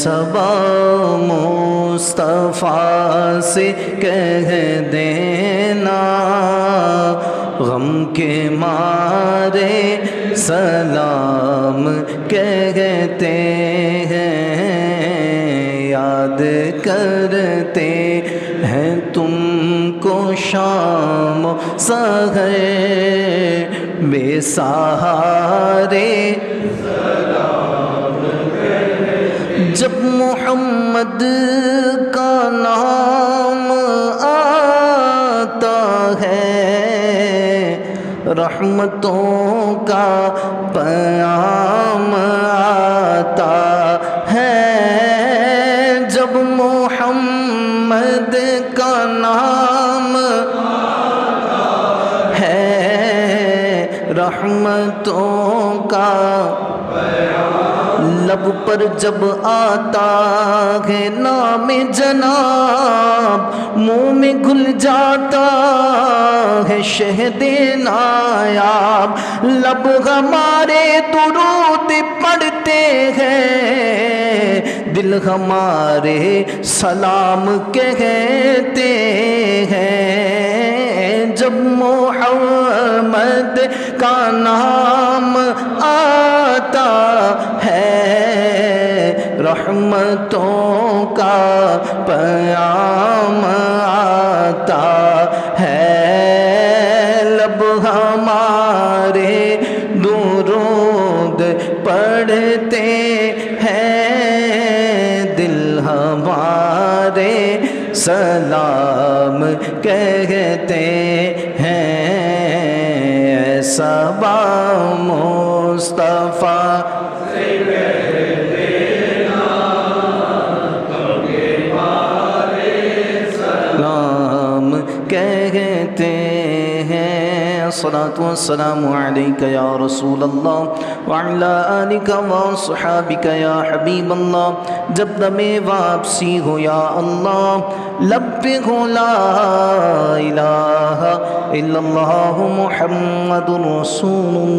صبا مصطفیٰ سے کہہ دینا، غم کے مارے سلام کہتے ہیں، یاد کرتے ہیں تم کو شام و سحر، بے سہارے جب محمد کا نام آتا ہے، رحمتوں کا پیام آتا ہے، جب محمد کا نام ہے، رحمتوں کا لب پر جب آتا ہے نام جناب، منہ میں گھل جاتا ہے شہد نایاب، لب ہمارے درود پڑھتے ہیں، دل ہمارے سلام کہتے ہیں، جب محمد کا نام آتا ہے، رحمتوں کا پیام آتا ہے، لب ہمارے درود پڑھتے ہیں، دل ہمارے سلام کہتے ہیں، ایسا با مصطفیٰ کہتے ہیں، الصلاۃ والسلام علیک یا رسول اللہ وعلی آلک واصحابک یا حبیب اللہ، جب دم واپسی ہو یا اللہ، لب پہ ہو لا الہ الا اللہ محمد رسول اللہ۔